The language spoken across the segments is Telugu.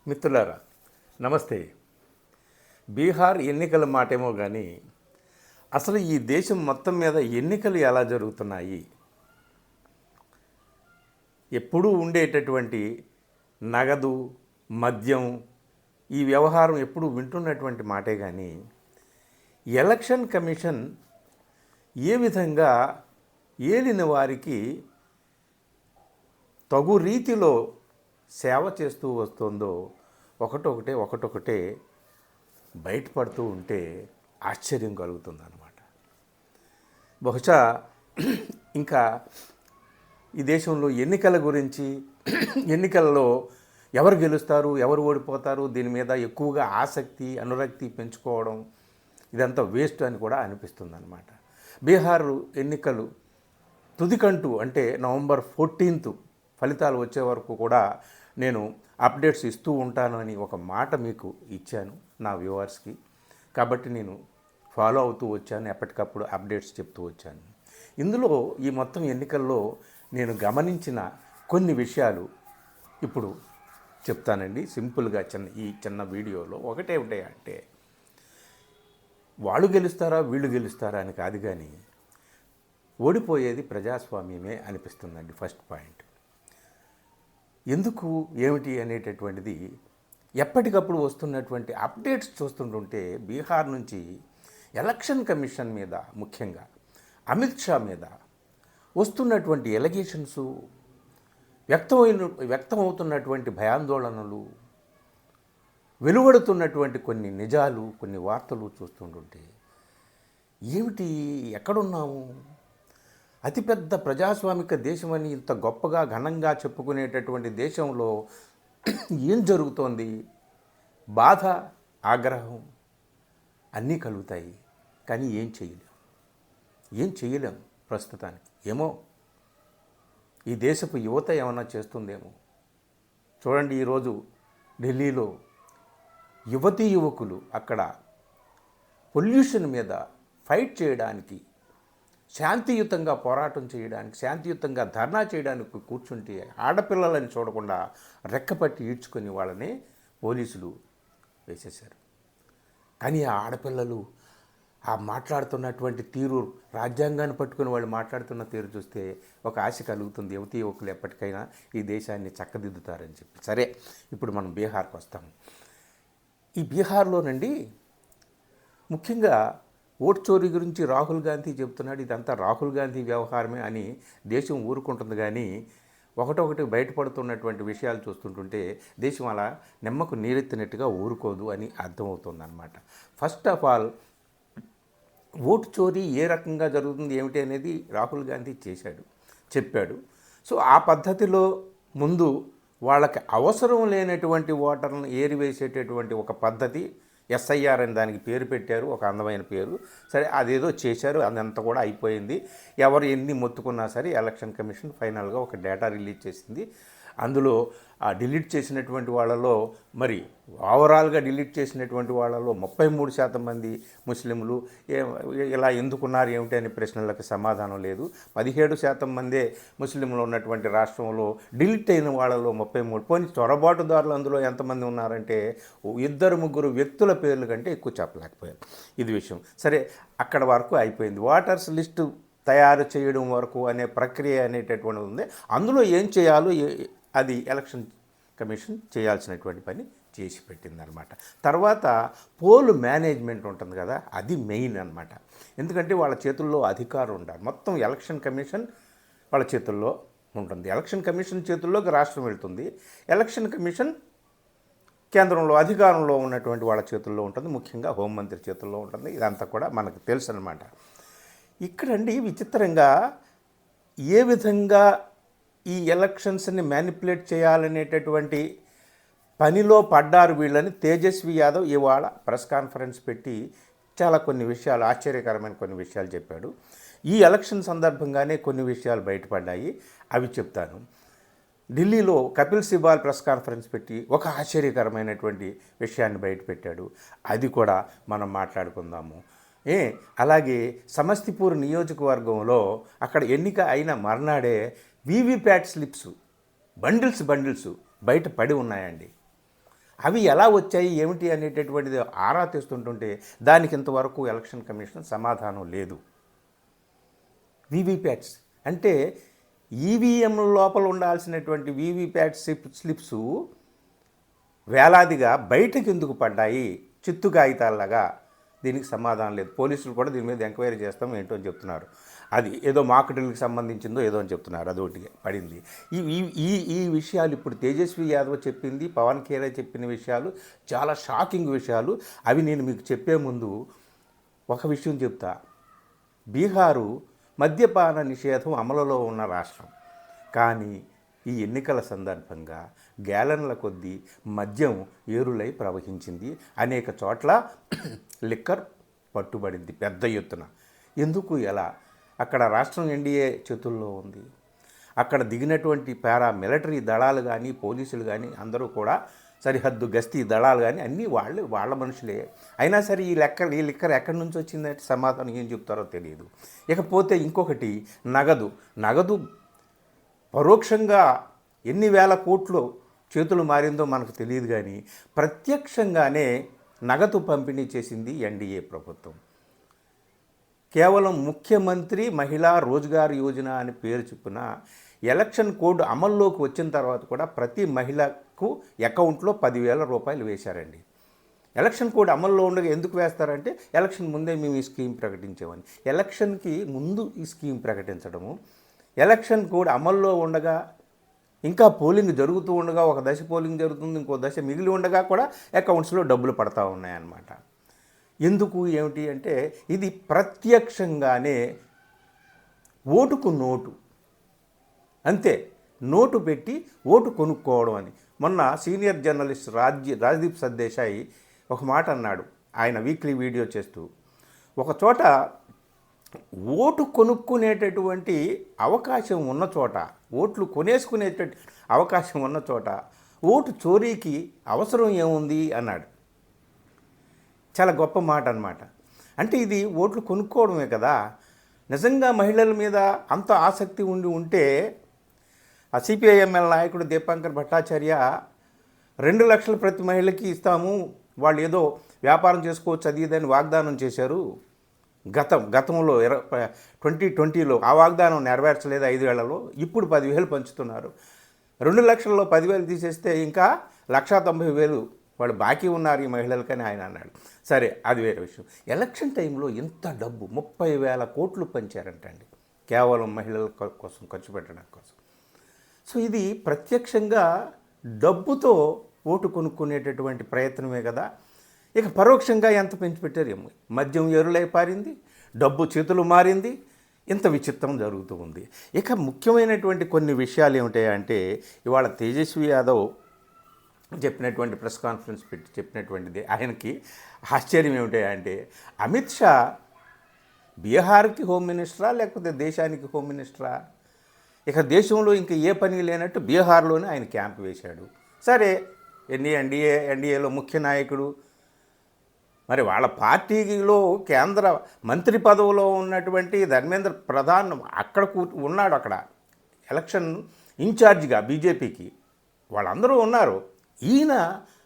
మిత్రులారా నమస్తే. బీహార్ ఎన్నికల మాటేమో కానీ అసలు ఈ దేశం మొత్తం మీద ఎన్నికలు ఎలా జరుగుతున్నాయి, ఎప్పుడూ ఉండేటటువంటి నగదు మద్యం ఈ వ్యవహారం ఎప్పుడూ వింటున్నటువంటి మాటే కానీ ఎలక్షన్ కమిషన్ ఏ విధంగా ఏలిన వారికి తగు రీతిలో సేవ చేస్తూ వస్తుందో ఒకటొకటే బయటపడుతూ ఉంటే ఆశ్చర్యం కలుగుతుందన్నమాట. బహుశా ఇంకా ఈ దేశంలో ఎన్నికల గురించి, ఎన్నికల్లో ఎవరు గెలుస్తారు ఎవరు ఓడిపోతారు దీని మీద ఎక్కువగా ఆసక్తి అనురక్తి పెంచుకోవడం ఇదంతా వేస్ట్ అని కూడా అనిపిస్తుంది అన్నమాట. బీహార్ ఎన్నికలు తుదికంటూ అంటే నవంబర్ 14 ఫలితాలు వచ్చే వరకు కూడా నేను అప్డేట్స్ ఇస్తూ ఉంటాను అని ఒక మాట మీకు ఇచ్చాను నా వ్యూవర్స్కి. కాబట్టి నేను ఫాలో అవుతూ వచ్చాను, ఎప్పటికప్పుడు అప్డేట్స్ చెప్తూ వచ్చాను. ఇందులో ఈ మొత్తం ఎన్నికల్లో నేను గమనించిన కొన్ని విషయాలు ఇప్పుడు చెప్తానండి. సింపుల్గా ఈ చిన్న వీడియోలో ఒకటే అంటే వాళ్ళు గెలుస్తారా వీళ్ళు గెలుస్తారా అని కాదు, కానీ ఓడిపోయేది ప్రజాస్వామ్యమే అనిపిస్తుందండి. ఫస్ట్ పాయింట్ ఎందుకు ఏమిటి అనేటటువంటిది ఎప్పటికప్పుడు వస్తున్నటువంటి అప్డేట్స్ చూస్తుంటుంటే బీహార్ నుంచి ఎలక్షన్ కమిషన్ మీద, ముఖ్యంగా అమిత్ షా మీద వస్తున్నటువంటి ఎలిగేషన్స్, వ్యక్తమవుతున్నటువంటి భయాందోళనలు, వెలువడుతున్నటువంటి కొన్ని నిజాలు, కొన్ని వార్తలు చూస్తుంటుంటే ఏమిటి, ఎక్కడున్నాము? అతిపెద్ద ప్రజాస్వామిక దేశమని ఇంత గొప్పగా ఘనంగా చెప్పుకునేటటువంటి దేశంలో ఏం జరుగుతోంది? బాధ, ఆగ్రహం అన్నీ కలుగుతాయి, కానీ ఏం చేయలేం ప్రస్తుతానికి. ఏమో ఈ దేశపు యువత ఏమన్నా చేస్తుందేమో. చూడండి, ఈరోజు ఢిల్లీలో యువతీ యువకులు అక్కడ పొల్యూషన్ మీద ఫైట్ చేయడానికి, శాంతియుతంగా పోరాటం చేయడానికి, శాంతియుతంగా ధర్నా చేయడానికి కూర్చుంటే ఆడపిల్లలని చూడకుండా రెక్కపట్టి ఈడ్చుకొని వాళ్ళని పోలీసులు వేసేశారు. కానీ ఆ ఆడపిల్లలు ఆ మాట్లాడుతున్నటువంటి తీరు, రాజ్యాంగాన్ని పట్టుకుని వాళ్ళు మాట్లాడుతున్న తీరు చూస్తే ఒక ఆశ కలుగుతుంది. యువతీ యువకులు ఎప్పటికైనా ఈ దేశాన్ని చక్కదిద్దుతారని చెప్పి. సరే, ఇప్పుడు మనం బీహార్కి వస్తాము. ఈ బీహార్లోనండి ముఖ్యంగా ఓట్ చోరీ గురించి రాహుల్ గాంధీ చెబుతున్నాడు. ఇదంతా రాహుల్ గాంధీ వ్యవహారమే అని దేశం ఊరుకుంటుంది, కానీ ఒకటొకటి బయటపడుతున్నటువంటి విషయాలు చూస్తుంటుంటే దేశం అలా నెమ్మకు నీరెత్తినట్టుగా ఊరుకోదు అని అర్థమవుతుంది అన్నమాట. ఫస్ట్ ఆఫ్ ఆల్, ఓటు చోరీ ఏ రకంగా జరుగుతుంది ఏమిటి అనేది రాహుల్ గాంధీ చెప్పాడు. సో ఆ పద్ధతిలో ముందు వాళ్ళకి అవసరం లేనటువంటి ఓటర్లను ఏరివేసేటటువంటి ఒక పద్ధతి ఎస్ఐఆర్ అని దానికి పేరు పెట్టారు, ఒక అందమైన పేరు. సరే, అదేదో చేశారు, అదంతా కూడా అయిపోయింది. ఎవరు ఎన్ని మొత్తుకున్నా సరే ఎలక్షన్ కమిషన్ ఫైనల్గా ఒక డేటా రిలీజ్ చేసింది. అందులో ఆ డిలీట్ చేసినటువంటి వాళ్ళలో, మరి ఓవరాల్గా డిలీట్ చేసినటువంటి వాళ్ళలో 33% మంది ముస్లింలు. ఇలా ఎందుకున్నారు ఏమిటి అనే ప్రశ్నలకు సమాధానం లేదు. 17% మందే ముస్లింలు ఉన్నటువంటి రాష్ట్రంలో డిలీట్ అయిన వాళ్ళలో 33. పోనీ చొరబాటుదారులు అందులో ఎంతమంది ఉన్నారంటే 2-3 వ్యక్తుల పేర్లు కంటే ఎక్కువ చెప్పలేకపోయారు. ఇది విషయం. సరే, అక్కడ వరకు అయిపోయింది. ఓటర్స్ లిస్టు తయారు చేయడం వరకు అనే ప్రక్రియ అనేటటువంటిది ఉంది. అందులో ఏం చేయాలో అది ఎలక్షన్ కమిషన్ చేయాల్సినటువంటి పని చేసి పెట్టిందనమాట. తర్వాత పోల్ మేనేజ్మెంట్ ఉంటుంది కదా, అది మెయిన్ అనమాట. ఎందుకంటే వాళ్ళ చేతుల్లో అధికారం ఉండాలి. మొత్తం ఎలక్షన్ కమిషన్ వాళ్ళ చేతుల్లో ఉంటుంది. ఎలక్షన్ కమిషన్ చేతుల్లోకి రాష్ట్రం వెళ్తుంది. ఎలక్షన్ కమిషన్ కేంద్రంలో అధికారంలో ఉన్నటువంటి వాళ్ళ చేతుల్లో ఉంటుంది, ముఖ్యంగా హోంమంత్రి చేతుల్లో ఉంటుంది. ఇదంతా కూడా మనకు తెలుసు అనమాట. ఇక్కడండి విచిత్రంగా ఏ విధంగా ఈ ఎలక్షన్స్ని మ్యానిపులేట్ చేయాలనేటటువంటి పనిలో పడ్డారు వీళ్ళని తేజస్వి యాదవ్ ఇవాళ ప్రెస్ కాన్ఫరెన్స్ పెట్టి చాలా కొన్ని విషయాలు, ఆశ్చర్యకరమైన కొన్ని విషయాలు చెప్పాడు. ఈ ఎలక్షన్ సందర్భంగానే కొన్ని విషయాలు బయటపడ్డాయి, అవి చెప్తాను. ఢిల్లీలో కపిల్ సిబాల్ ప్రెస్ కాన్ఫరెన్స్ పెట్టి ఒక ఆశ్చర్యకరమైనటువంటి విషయాన్ని బయటపెట్టాడు. అది కూడా మనం మాట్లాడుకుందాము. అలాగే సమస్తిపూర్ నియోజకవర్గంలో అక్కడ ఎన్నిక అయిన మర్నాడే వీవీప్యాట్ స్లిప్స్ బండిల్స్ బయట పడి ఉన్నాయండి. అవి ఎలా వచ్చాయి ఏమిటి అనేటటువంటిది ఆరా తీస్తుంటుంటే దానికి ఇంతవరకు ఎలక్షన్ కమిషన్ సమాధానం లేదు. వీవీప్యాట్స్ అంటే ఈవీఎం లోపల ఉండాల్సినటువంటి వీవీప్యాట్ స్లిప్స్ వేలాదిగా బయటకు ఎందుకు పడ్డాయి చిత్తు కాగితాల్లాగా? దీనికి సమాధానం లేదు. పోలీసులు కూడా దీని మీద ఎంక్వైరీ చేస్తాం ఏంటో అని చెప్తున్నారు. అది ఏదో మార్కెటింగ్కి సంబంధించిందో ఏదో అని చెప్తున్నారు. అదొకటి పడింది. ఈ ఈ ఈ విషయాలు ఇప్పుడు తేజస్వి యాదవ్ చెప్పింది, పవన్ ఖేరే చెప్పిన విషయాలు చాలా షాకింగ్ విషయాలు. అవి నేను మీకు చెప్పే ముందు ఒక విషయం చెప్తా. బీహారు మద్యపాన నిషేధం అమలులో ఉన్న రాష్ట్రం. కానీ ఈ ఎన్నికల సందర్భంగా గ్యాలన్ల కొద్దీ మద్యం ఏరులై ప్రవహించింది. అనేక చోట్ల లిక్కర్ పట్టుబడింది పెద్ద ఎత్తున. ఎందుకు ఎలా? అక్కడ రాష్ట్రం ఎన్డీఏ చేతుల్లో ఉంది. అక్కడ దిగినటువంటి మిలిటరీ దళాలు కానీ పోలీసులు కానీ అందరూ కూడా సరిహద్దు గస్తీ దళాలు కానీ అన్నీ వాళ్ళ మనుషులే. అయినా సరే ఈ లిక్కర్ ఎక్కడి నుంచి వచ్చిందంటే సమాధానం ఏం చెప్తారో తెలియదు. ఇకపోతే ఇంకొకటి నగదు పరోక్షంగా ఎన్ని వేల కోట్లు చేతులు మారిందో మనకు తెలియదు, కానీ ప్రత్యక్షంగానే నగదు పంపిణీ చేసింది ఎన్డీఏ ప్రభుత్వం. కేవలం ముఖ్యమంత్రి మహిళా రోజ్గార్ యోజన అని పేరు చొప్పున ఎలక్షన్ కోడ్ అమల్లోకి వచ్చిన తర్వాత కూడా ప్రతి మహిళకు అకౌంట్లో 10,000 రూపాయలు వేశారండి. ఎలక్షన్ కోడ్ అమల్లో ఉండగా ఎందుకు వేస్తారంటే ఎలక్షన్ ముందే మేము ఈ స్కీమ్ ప్రకటించామని. ఎలక్షన్కి ముందు ఈ స్కీమ్ ప్రకటించడము, ఎలక్షన్ కోడ్ అమల్లో ఉండగా ఇంకా పోలింగ్ జరుగుతూ ఉండగా ఒక దశ పోలింగ్ జరుగుతుంది, ఇంకో దశ మిగిలి ఉండగా కూడా అకౌంట్స్లో డబ్బులు పడతా ఉన్నాయన్నమాట. ఎందుకు ఏమిటి అంటే ఇది ప్రత్యక్షంగానే ఓటుకు నోటు, అంతే, నోటు పెట్టి ఓటు కొనుక్కోవడం అని. మొన్న సీనియర్ జర్నలిస్ట్ రాజ్దీప్ సర్దేశాయి ఒక మాట అన్నాడు. ఆయన వీక్లీ వీడియో చేస్తూ ఒక చోట ఓటు కొనుక్కునేటటువంటి అవకాశం ఉన్న చోట, ఓట్లు కొనేసుకునేటటువంటి అవకాశం ఉన్న చోట ఓటు చోరీకి అవసరం ఏముంది అన్నాడు. చాలా గొప్ప మాట అన్నమాట. అంటే ఇది ఓట్లు కొనుక్కోవడమే కదా. నిజంగా మహిళల మీద అంత ఆసక్తి ఉంటే ఆ సిపిఐఎంఎల్ నాయకుడు దీపాంకర్ భట్టాచార్య 2 లక్షలు ప్రతి మహిళకి ఇస్తాము, వాళ్ళు ఏదో వ్యాపారం చేసుకోవచ్చు అది ఇదని వాగ్దానం చేశారు. గతంలో 2020లో ఆ వాగ్దానం నెరవేర్చలేదు 5 ఏళ్లలో. ఇప్పుడు 10,000 పంచుతున్నారు. 2 లక్షల్లో 10,000 తీసేస్తే ఇంకా 1,90,000 వాళ్ళు బాకీ ఉన్నారు ఈ మహిళలకని ఆయన అన్నాడు. సరే, అది వేరే విషయం. ఎలక్షన్ టైంలో ఇంత డబ్బు 30,000 కోట్లు పంచారంటండి కేవలం మహిళల కోసం ఖర్చు పెట్టడం కోసం. సో ఇది ప్రత్యక్షంగా డబ్బుతో ఓటు కొనుక్కునేటటువంటి ప్రయత్నమే కదా. ఇక పరోక్షంగా ఎంత పెంచిపెట్టారు ఏమో. మద్యం ఎరులై పారింది, డబ్బు చేతులు మారింది, ఇంత విచిత్రం జరుగుతూ ఉంది. ఇక ముఖ్యమైనటువంటి కొన్ని విషయాలు ఏమిటాయంటే ఇవాళ తేజస్వి యాదవ్ చెప్పినటువంటి ప్రెస్ కాన్ఫరెన్స్ పెట్టి చెప్పినటువంటిది ఆయనకి ఆశ్చర్యం ఏమిటాయంటే అమిత్ షా బీహార్కి హోమ్ మినిస్టరా లేకపోతే దేశానికి హోమ్ మినిస్టరా? ఇక దేశంలో ఇంకా ఏ పని లేనట్టు బీహార్లోనే ఆయన క్యాంప్ వేశాడు. సరే, ఎన్డీఏలో ముఖ్య నాయకుడు, మరి వాళ్ళ పార్టీలో కేంద్ర మంత్రి పదవిలో ఉన్నటువంటి ధర్మేంద్ర ప్రధాన్ అక్కడ ఉన్నాడు. అక్కడ ఎలక్షన్ ఇన్ఛార్జిగా బీజేపీకి వాళ్ళందరూ ఉన్నారు. ఈయన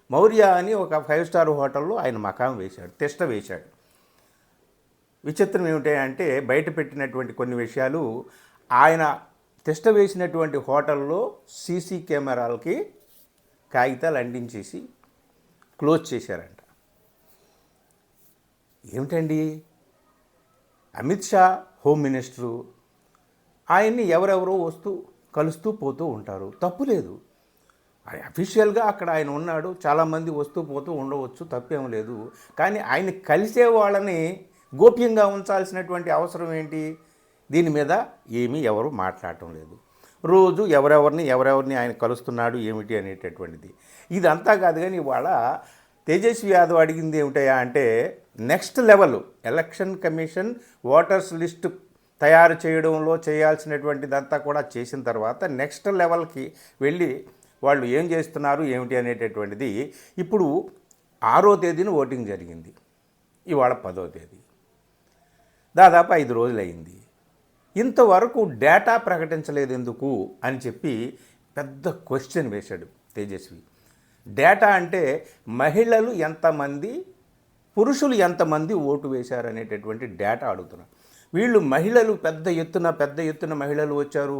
మౌర్య అని ఒక 5 స్టార్ హోటల్లో ఆయన మకాం వేశాడు, తిష్ట వేశాడు. విచిత్రం ఏమిటంటే బయట పెట్టినటువంటి కొన్ని విషయాలు, ఆయన తిష్ట వేసినటువంటి హోటల్లో సీసీ కెమెరాలకి కాగితాలు అంటించేసి క్లోజ్ చేశారంట. ఏమిటండి, అమిత్ షా హోమ్ మినిస్టరు, ఆయన్ని ఎవరెవరో కలుస్తూ పోతూ ఉంటారు, తప్పు లేదు. అఫీషియల్గా అక్కడ ఆయన ఉన్నాడు, చాలామంది వస్తూ పోతూ ఉండవచ్చు, తప్పేం లేదు. కానీ ఆయన కలిసే వాళ్ళని గోప్యంగా ఉంచాల్సినటువంటి అవసరం ఏంటి? దీని మీద ఏమీ ఎవరు మాట్లాడటం లేదు. రోజు ఎవరెవరిని ఆయన కలుస్తున్నాడు ఏమిటి అనేటటువంటిది ఇదంతా కాదు. కానీ ఇవాళ తేజస్వి యాదవ్ అడిగింది ఏమిటయా అంటే next level election commission voters list తయారు చేయడంలో చేయాల్సినటువంటిదంతా కూడా చేసిన తర్వాత నెక్స్ట్ లెవెల్కి వెళ్ళి వాళ్ళు ఏం చేస్తున్నారు ఏమిటి అనేటటువంటిది. ఇప్పుడు 6వ తేదీన ఓటింగ్ జరిగింది, ఇవాళ 10వ తేదీ, దాదాపు 5 రోజులు అయింది. ఇంతవరకు డేటా ప్రకటించలేదు ఎందుకు అని చెప్పి పెద్ద క్వశ్చన్ వేశాడు తేజస్వి. డేటా అంటే మహిళలు ఎంతమంది, పురుషులు ఎంతమంది ఓటు వేశారు అనేటటువంటి డేటా అడుగుతున్నారు. వీళ్ళు మహిళలు పెద్ద ఎత్తున మహిళలు వచ్చారు,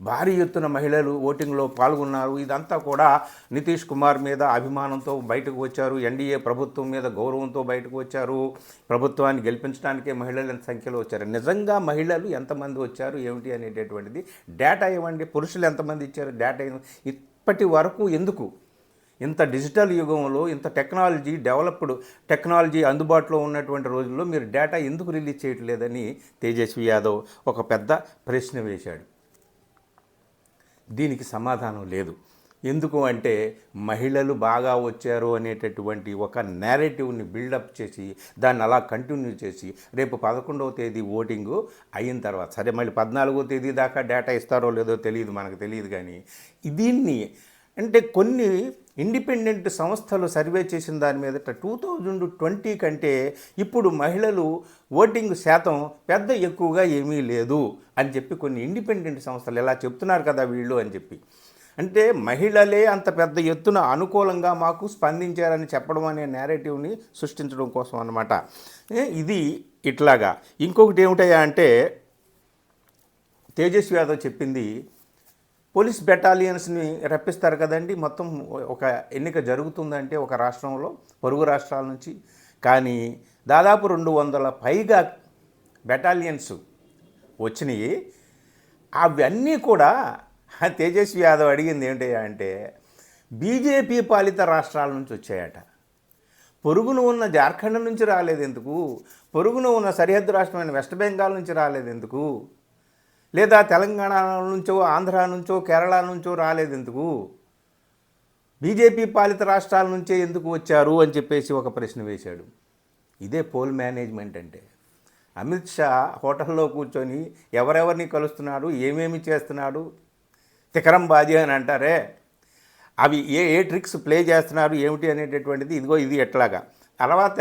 భారీ ఎత్తున మహిళలు ఓటింగ్లో పాల్గొన్నారు. ఇదంతా కూడా నితీష్ కుమార్ మీద అభిమానంతో బయటకు వచ్చారు, ఎన్డీఏ ప్రభుత్వం మీద గౌరవంతో బయటకు వచ్చారు, ప్రభుత్వాన్ని గెలిపించడానికే మహిళలు ఎంత సంఖ్యలో వచ్చారు. నిజంగా మహిళలు ఎంతమంది వచ్చారు ఏమిటి అనేటటువంటిది డేటా ఇవ్వండి. పురుషులు ఎంతమంది ఇచ్చారు డేటా ఇప్పటి వరకు ఎందుకు? ఇంత డిజిటల్ యుగంలో, ఇంత డెవలప్డ్ టెక్నాలజీ అందుబాటులో ఉన్నటువంటి రోజుల్లో మీరు డేటా ఎందుకు రిలీజ్ చేయట్లేదని తేజస్వి యాదవ్ ఒక పెద్ద ప్రశ్న వేశాడు. దీనికి సమాధానం లేదు. ఎందుకు అంటే మహిళలు బాగా వచ్చారు అనేటటువంటి ఒక నేరేటివ్ని బిల్డప్ చేసి దాన్ని అలా కంటిన్యూ చేసి రేపు 11వ తేదీ ఓటింగు అయిన తర్వాత, సరే మళ్ళీ 14వ తేదీ దాకా డేటా ఇస్తారో లేదో తెలియదు, మనకు తెలియదు. కానీ దీన్ని అంటే కొన్ని ఇండిపెండెంట్ సంస్థలు సర్వే చేసిన దాని మీద 2020 కంటే ఇప్పుడు మహిళలు ఓటింగ్ శాతం ఎక్కువగా ఏమీ లేదు అని చెప్పి కొన్ని ఇండిపెండెంట్ సంస్థలు ఇలా చెప్తున్నారు కదా వీళ్ళు అని చెప్పి. అంటే మహిళలే అంత పెద్ద ఎత్తున అనుకూలంగా మాకు స్పందించారని చెప్పడం అనే నేరేటివ్ని సృష్టించడం కోసం అన్నమాట. ఇది ఇట్లాగా. ఇంకొకటి ఏమిటయ్యా అంటే తేజస్వి యాదవ్ చెప్పింది, పోలీస్ బెటాలియన్స్ని రప్పిస్తారు కదండి. మొత్తం ఒక ఎన్నిక జరుగుతుందంటే ఒక రాష్ట్రంలో పొరుగు రాష్ట్రాల నుంచి, కానీ దాదాపు 200 పైగా బెటాలియన్స్ వచ్చినాయి. అవన్నీ కూడా తేజస్వి యాదవ్ అడిగింది ఏంటయ్యా అంటే బీజేపీ పాలిత రాష్ట్రాల నుంచి వచ్చాయట. పొరుగున ఉన్న జార్ఖండ్ నుంచి రాలేదు ఎందుకు? పొరుగున ఉన్న సరిహద్దు రాష్ట్రమైన వెస్ట్ బెంగాల్ నుంచి రాలేదు ఎందుకు? లేదా తెలంగాణ నుంచో, ఆంధ్ర నుంచో, కేరళ నుంచో రాలేదు ఎందుకు? బీజేపీ పాలిత రాష్ట్రాల నుంచే ఎందుకు వచ్చారు అని చెప్పేసి ఒక ప్రశ్న వేశాడు. ఇదే పోల్ మేనేజ్మెంట్ అంటే. అమిత్ షా హోటల్లో కూర్చొని ఎవరెవరిని కలుస్తున్నాడు, ఏమేమి చేస్తున్నాడు, తికరం బాజీ అని అంటారే, అవి ఏ ట్రిక్స్ ప్లే చేస్తున్నారు ఏమిటి అనేటటువంటిది ఇదిగో ఇది ఎట్లాగా. తర్వాత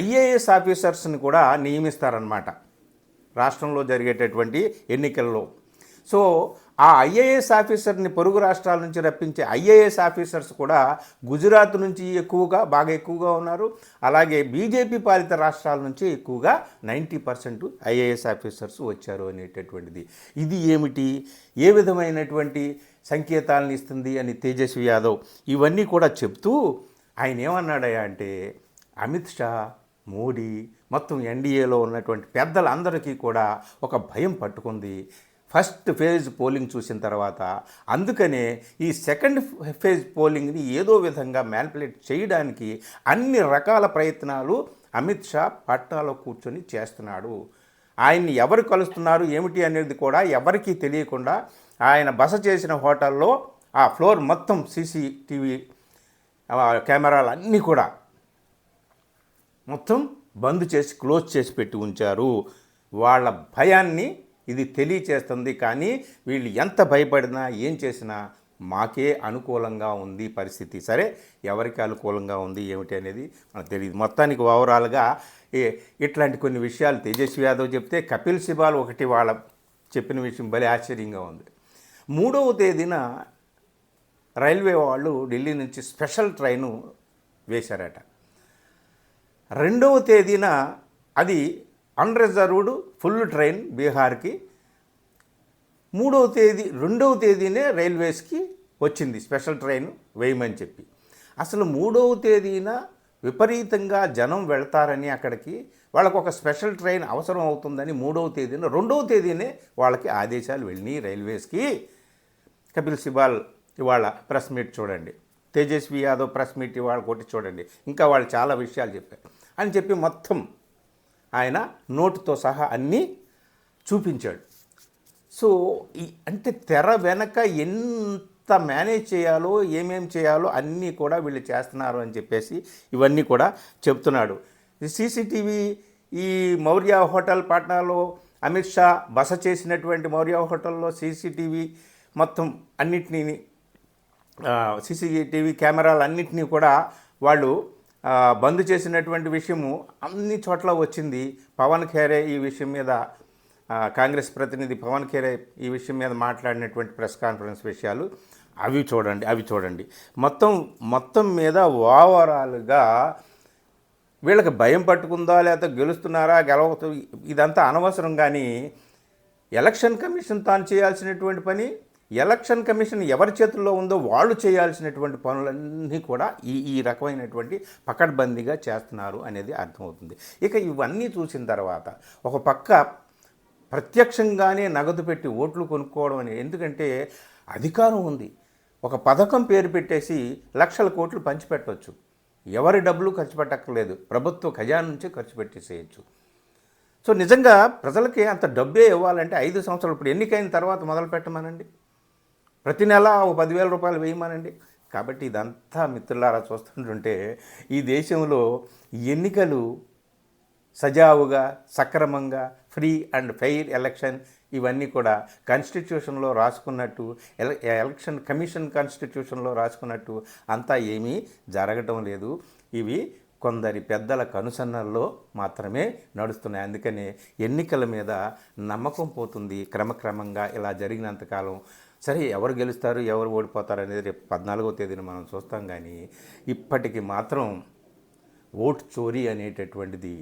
ఐఏఎస్ ఆఫీసర్స్ని కూడా నియమిస్తారనమాట రాష్ట్రంలో జరిగేటటువంటి ఎన్నికల్లో. సో ఆ ఐఏఎస్ ఆఫీసర్ని పొరుగు రాష్ట్రాల నుంచి రప్పించే ఐఏఎస్ ఆఫీసర్స్ కూడా గుజరాత్ నుంచి బాగా ఎక్కువగా ఉన్నారు. అలాగే బీజేపీ పాలిత రాష్ట్రాల నుంచి ఎక్కువగా 90% ఐఏఎస్ ఆఫీసర్స్ వచ్చారు అనేటటువంటిది. ఇది ఏమిటి, ఏ విధమైనటువంటి సంకేతాలను ఇస్తుంది అని తేజస్వి యాదవ్ ఇవన్నీ కూడా చెప్తూ ఆయన ఏమన్నాడయ్యా అంటే అమిత్ షా, మోడీ, మొత్తం ఎన్డీఏలో ఉన్నటువంటి పెద్దలందరికీ కూడా ఒక భయం పట్టుకుంది ఫస్ట్ ఫేజ్ పోలింగ్ చూసిన తర్వాత. అందుకనే ఈ సెకండ్ ఫేజ్ పోలింగ్ని ఏదో విధంగా మ్యానిపులేట్ చేయడానికి అన్ని రకాల ప్రయత్నాలు అమిత్ షా పట్టాలో కూర్చొని చేస్తున్నాడు. ఆయన్ని ఎవరు కలుస్తున్నారు ఏమిటి అనేది కూడా ఎవరికీ తెలియకుండా ఆయన బస చేసిన హోటల్లో ఆ ఫ్లోర్ మొత్తం సీసీటీవీ కెమెరాలు అన్నీ కూడా మొత్తం బంద్ చేసి క్లోజ్ చేసి పెట్టి ఉంచారు. వాళ్ళ భయాన్ని ఇది తెలియచేస్తుంది. కానీ వీళ్ళు ఎంత భయపడినా ఏం చేసినా మాకే అనుకూలంగా ఉంది పరిస్థితి. సరే, ఎవరికి అనుకూలంగా ఉంది ఏమిటి అనేది మనకు తెలియదు. మొత్తానికి ఓవరాల్గా ఇట్లాంటి కొన్ని విషయాలు తేజస్వి యాదవ్ చెప్తే, కపిల్ సిబాల్ ఒకటి వాళ్ళ చెప్పిన విషయం భలే ఆశ్చర్యంగా ఉంది. 3వ తేదీన రైల్వే వాళ్ళు ఢిల్లీ నుంచి స్పెషల్ ట్రైను వేశారట. 2వ తేదీన అది అన్రిజర్వ్డ్ ఫుల్ ట్రైన్ బీహార్కి. 2వ తేదీనే రైల్వేస్కి వచ్చింది స్పెషల్ ట్రైన్ వేయమని చెప్పి. అసలు 3వ తేదీన విపరీతంగా జనం వెళ్తారని అక్కడికి వాళ్ళకు ఒక స్పెషల్ ట్రైన్ అవసరం అవుతుందని 2వ తేదీనే వాళ్ళకి ఆదేశాలు వెళ్ళినాయి రైల్వేస్కి. కపిల్ సిబాల్ ఇవాళ ప్రెస్ మీట్ చూడండి, తేజస్వి యాదవ్ ప్రెస్ మీట్ ఇవాళ కొట్టి చూడండి, ఇంకా వాళ్ళు చాలా విషయాలు చెప్పారు అని చెప్పి మొత్తం ఆయన నోటుతో సహా అన్నీ చూపించాడు. సో అంటే తెర వెనక ఎంత మేనేజ్ చేయాలో, ఏమేం చేయాలో అన్నీ కూడా వీళ్ళు చేస్తున్నారు అని చెప్పేసి ఇవన్నీ కూడా చెప్తున్నాడు. సీసీటీవీ ఈ మౌర్య హోటల్ పాట్నాలో అమిత్ షా బస చేసినటువంటి మౌర్య హోటల్లో సీసీటీవీ మొత్తం అన్నిటినీ సీసీటీవీ కెమెరాలు అన్నింటినీ కూడా వాళ్ళు బంద్ చేసినటువంటి విషయము అన్ని చోట్ల వచ్చింది. పవన్ ఖేరే ఈ విషయం మీద, కాంగ్రెస్ ప్రతినిధి పవన్ ఖేరే ఈ విషయం మీద మాట్లాడినటువంటి ప్రెస్ కాన్ఫరెన్స్ విషయాలు అవి చూడండి. మొత్తం మొత్తం మీద ఓవరాల్గా వీళ్ళకి భయం పట్టుకుందా, లేకపోతే గెలుస్తున్నారా, ఇదంతా అనవసరం. కానీ ఎలక్షన్ కమిషన్ తాను చేయాల్సినటువంటి పని, ఎలక్షన్ కమిషన్ ఎవరి చేతుల్లో ఉందో వాళ్ళు చేయాల్సినటువంటి పనులన్నీ కూడా ఈ ఈ రకమైనటువంటి పకడ్బందీగా చేస్తున్నారు అనేది అర్థమవుతుంది. ఇక ఇవన్నీ చూసిన తర్వాత ఒక పక్క ప్రత్యక్షంగానే నగదు పెట్టి ఓట్లు కొనుక్కోవడం అనేది, ఎందుకంటే అధికారం ఉంది, ఒక పథకం పేరు పెట్టేసి లక్షల కోట్లు పంచిపెట్టవచ్చు, ఎవరి డబ్బులు ఖర్చు పెట్టక్కర్లేదు, ప్రభుత్వ ఖజానా నుంచే ఖర్చు పెట్టేసేయచ్చు. సో నిజంగా ప్రజలకి అంత డబ్బే ఇవ్వాలంటే 5 సంవత్సరాలు, ఇప్పుడు ఎన్నికైన తర్వాత మొదలు పెట్టమనండి, ప్రతి నెల ఒక 10,000 రూపాయలు వేయమనండి. కాబట్టి ఇదంతా మిత్రులారా చూస్తుంటుంటే ఈ దేశంలో ఎన్నికలు సజావుగా, సక్రమంగా, ఫ్రీ అండ్ ఫెయిర్ ఎలక్షన్ ఇవన్నీ కూడా కాన్స్టిట్యూషన్లో రాసుకున్నట్టు, ఎలక్షన్ కమిషన్ కాన్స్టిట్యూషన్లో రాసుకున్నట్టు అంతా ఏమీ జరగటం లేదు. ఇవి కొందరి పెద్దల కనుసన్నల్లో మాత్రమే నడుస్తున్నాయి. అందుకనే ఎన్నికల మీద నమ్మకం పోతుంది క్రమక్రమంగా. ఇలా జరిగినంతకాలం సరే ఎవరు గెలుస్తారు, ఎవరు ఓడిపోతారు అనేది రేపు 14వ తేదీన మనం చూస్తాం. కానీ ఇప్పటికి మాత్రం ఓటు చోరీ అనేటటువంటిది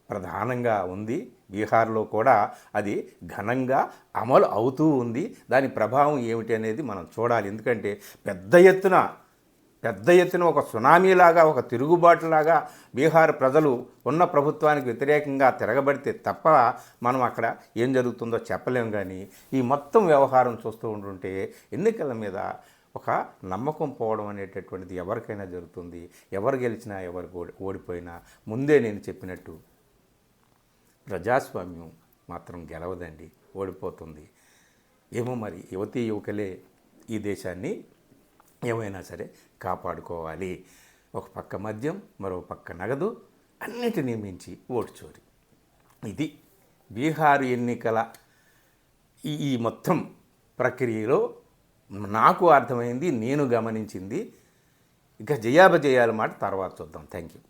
ప్రధానంగా ఉంది. బీహార్లో కూడా అది ఘనంగా అమలు అవుతూ ఉంది. దాని ప్రభావం ఏమిటి అనేది మనం చూడాలి. ఎందుకంటే పెద్ద ఎత్తున ఒక సునామీలాగా, ఒక తిరుగుబాటులాగా బీహార్ ప్రజలు ఉన్న ప్రభుత్వానికి వ్యతిరేకంగా తిరగబడితే తప్ప మనం అక్కడ ఏం జరుగుతుందో చెప్పలేం. కానీ ఈ మొత్తం వ్యవహారం చూస్తూ ఉంటుంటే ఎన్నికల మీద ఒక నమ్మకం పోవడం అనేటటువంటిది ఎవరికైనా జరుగుతుంది. ఎవరు గెలిచినా, ఎవరు ఓడిపోయినా ముందే నేను చెప్పినట్టు ప్రజాస్వామ్యం మాత్రం గెలవదండి, ఓడిపోతుంది. ఏమో మరి యువతీ యువకులే ఈ దేశాన్ని ఏమైనా సరే కాపాడుకోవాలి. ఒక పక్క మద్యం, మరో పక్క నగదు, అన్నిటినీ మించి ఓటు చోరీ. ఇది బీహార్ ఎన్నికల ఈ మొత్తం ప్రక్రియలో నాకు అర్థమైంది, నేను గమనించింది. ఇక జయాపజయాల మాట తర్వాత చూద్దాం. Thank you.